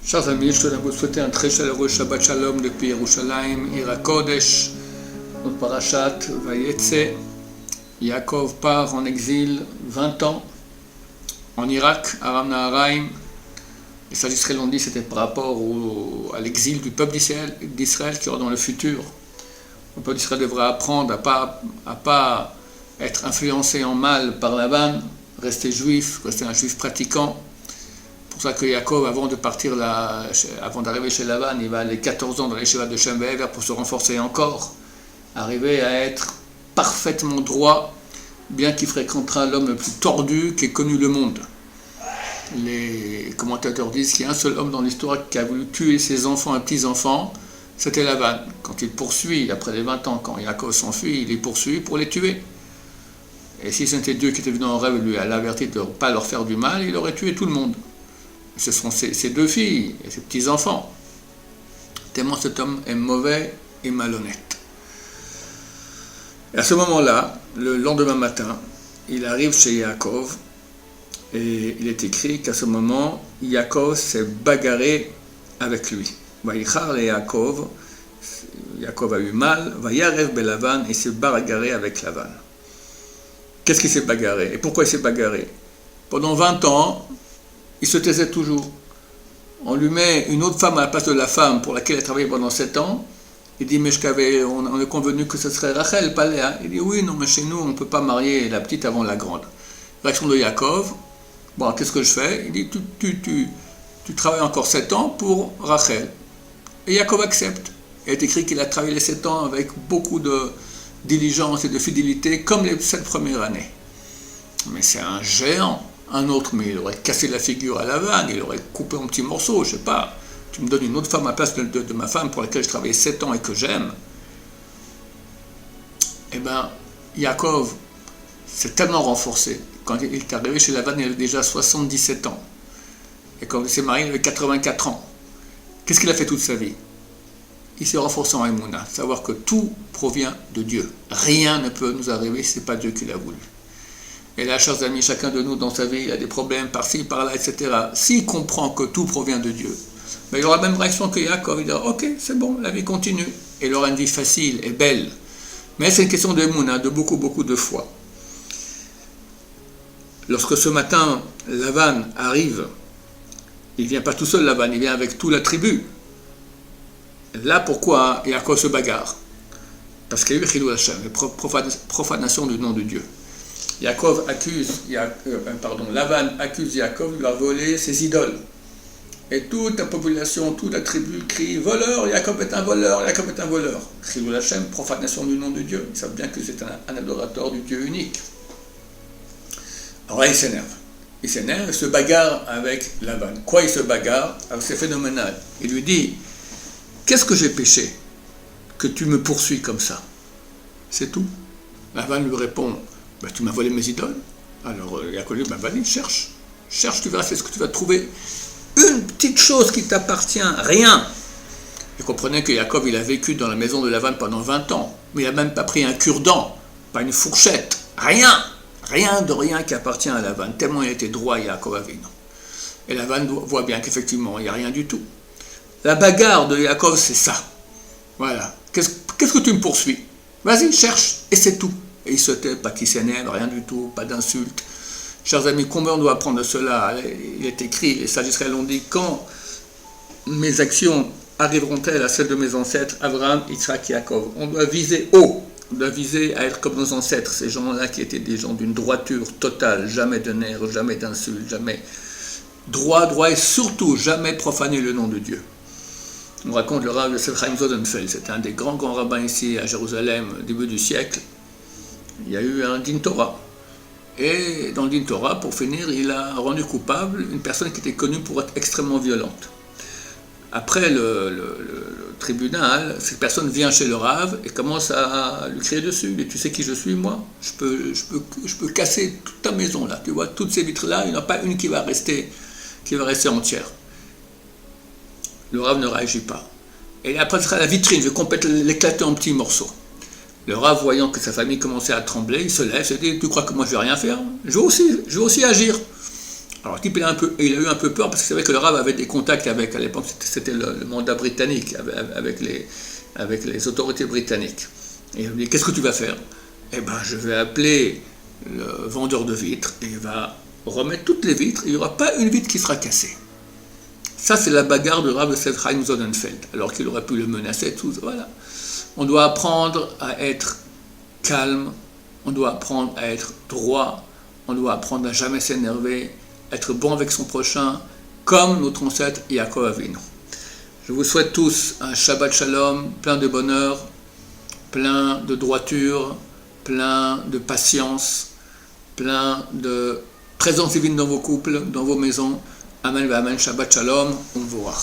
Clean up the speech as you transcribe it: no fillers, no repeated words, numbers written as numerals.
Chers amis, je voudrais vous souhaiter un très chaleureux Shabbat Shalom depuis Yerushalayim, Ira Kodesh, notre parashat Vayetze. Yaakov part en exil 20 ans en Irak, à Aram Naharaim. Les sages d'Israël ont dit que c'était par rapport à l'exil du peuple d'Israël qui aura dans le futur. Le peuple d'Israël devra apprendre à pas être influencé en mal par Lavan, rester juif, rester un juif pratiquant. C'est pour ça que Yaakov, avant d'arriver chez Lavan, il va aller 14 ans dans les Yeshiva de Shem Ve'ever pour se renforcer encore, arriver à être parfaitement droit, bien qu'il fréquentera l'homme le plus tordu qu'ait connu le monde. Les commentateurs disent qu'il y a un seul homme dans l'histoire qui a voulu tuer ses enfants et petits-enfants, c'était Lavan. Quand il poursuit, après les 20 ans, quand Yaakov s'enfuit, il les poursuit pour les tuer. Et si c'était Dieu qui était venu en rêve et lui a averti de ne pas leur faire du mal, il aurait tué tout le monde. Ce sont ses deux filles et ses petits-enfants. Tellement cet homme est mauvais et malhonnête. Et à ce moment-là, le lendemain matin, il arrive chez Yaakov et il est écrit qu'à ce moment, Yaakov s'est bagarré avec lui. Vayichar le Yaakov, Yaakov a eu mal, Vayarev belavan, et s'est bagarré avec Lavan. Qu'est-ce qu'il s'est bagarré? Et pourquoi il s'est bagarré? Pendant 20 ans, il se taisait toujours. On lui met une autre femme à la place de la femme pour laquelle il a travaillé pendant 7 ans. Il dit, mais on est convenu que ce serait Rachel, pas Léa. Il dit, oui, non, mais chez nous, on ne peut pas marier la petite avant la grande. Réaction de Yaakov, bon, qu'est-ce que je fais? Il dit, tu travailles encore 7 ans pour Rachel. Et Yaakov accepte. Il est écrit qu'il a travaillé les 7 ans avec beaucoup de diligence et de fidélité, comme les 7 premières années. Mais c'est un géant. Un autre, mais il aurait cassé la figure à Lavan, il aurait coupé en petits morceaux, je sais pas. Tu me donnes une autre femme à la place de ma femme pour laquelle je travaillais 7 ans et que j'aime. Eh bien, Yaakov s'est tellement renforcé. Quand il est arrivé chez Lavan, il avait déjà 77 ans. Et quand il s'est marié, il avait 84 ans. Qu'est-ce qu'il a fait toute sa vie? Il s'est renforcé en Emouna, savoir que tout provient de Dieu. Rien ne peut nous arriver si ce n'est pas Dieu qui l'a voulu. Et là, chers amis, chacun de nous dans sa vie, il a des problèmes par-ci, par-là, etc. S'il comprend que tout provient de Dieu, ben, il aura la même réaction que Yaakov. Il dira, ok, c'est bon, la vie continue. Et il aura une vie facile et belle. Mais c'est une question d'émouna, de beaucoup, beaucoup de foi. Lorsque ce matin, Lavan arrive, il ne vient pas tout seul, Lavan, il vient avec toute la tribu. Là, pourquoi Yaakov se bagarre? Parce qu'il y a eu Chilul Hashem, profanation du nom de Dieu. Lavan accuse Yaakov de lui avoir volé ses idoles. Et toute la population, toute la tribu crie « Voleur, Yaakov est un voleur, Yaakov est un voleur ». Chilul Hashem, profanation du nom de Dieu. Ils savent bien que c'est un adorateur du Dieu unique. Alors là, il s'énerve. Il se bagarre avec Lavan. Quoi il se bagarre? Alors c'est phénoménal. Il lui dit « Qu'est-ce que j'ai péché que tu me poursuis comme ça ?» C'est tout. Lavan lui répond « Ben, tu m'as volé mes idoles. » Alors Yaakov dit, ben vas-y, cherche, tu verras, c'est ce que tu vas trouver. Une petite chose qui t'appartient, rien. Et comprenez que Yaakov, il a vécu dans la maison de Lavan pendant 20 ans, mais il n'a même pas pris un cure-dent, pas une fourchette, rien de rien qui appartient à Lavan, tellement il était droit, Yaakov Avinu. Et Lavan voit bien qu'effectivement, il n'y a rien du tout. La bagarre de Yaakov, c'est ça. Voilà. Qu'est-ce que tu me poursuis? Vas-y, cherche, et c'est tout. Et il se tait, pas qu'il s'énerve, rien du tout, pas d'insulte. Chers amis, combien on doit apprendre de cela? Il est écrit, les sages d'Israël ont dit, quand mes actions arriveront-elles à celles de mes ancêtres, Abraham, Yitzhak, Yaakov? On doit viser haut, on doit viser à être comme nos ancêtres, ces gens-là qui étaient des gens d'une droiture totale, jamais de nerfs, jamais d'insultes, jamais droit, et surtout jamais profaner le nom de Dieu. On raconte le rabbin de Chaim Zodenfeld, c'était un des grands rabbins ici à Jérusalem, au début du siècle. Il y a eu un din Torah. Et dans le din Torah, pour finir, il a rendu coupable une personne qui était connue pour être extrêmement violente. Après le tribunal, cette personne vient chez le Rav et commence à lui crier dessus. Il dit, tu sais qui je suis, moi? Je peux casser toute ta maison là. Tu vois, toutes ces vitres-là, il n'y en a pas une qui va rester entière. Le Rav ne réagit pas. Et après, ce sera la vitrine, je vais complètement l'éclater en petits morceaux. Le Rav, voyant que sa famille commençait à trembler, il se lève, se dit, tu crois que moi je vais rien faire? Je vais aussi agir. Alors, le type, il a eu un peu peur, parce que c'est vrai que le Rav avait des contacts avec, à l'époque, c'était le mandat britannique, avec les autorités britanniques. Et il lui dit, qu'est-ce que tu vas faire? Eh ben, je vais appeler le vendeur de vitres, et il va remettre toutes les vitres, et il n'y aura pas une vitre qui sera cassée. Ça, c'est la bagarre de Rav Yosef Chaim Sonnenfeld, alors qu'il aurait pu le menacer, tout, voilà. On doit apprendre à être calme, on doit apprendre à être droit, on doit apprendre à jamais s'énerver, être bon avec son prochain, comme notre ancêtre Yaakov Avinu. Je vous souhaite tous un Shabbat Shalom, plein de bonheur, plein de droiture, plein de patience, plein de présence divine dans vos couples, dans vos maisons. Amen, Amen, Shabbat Shalom, on vous voit.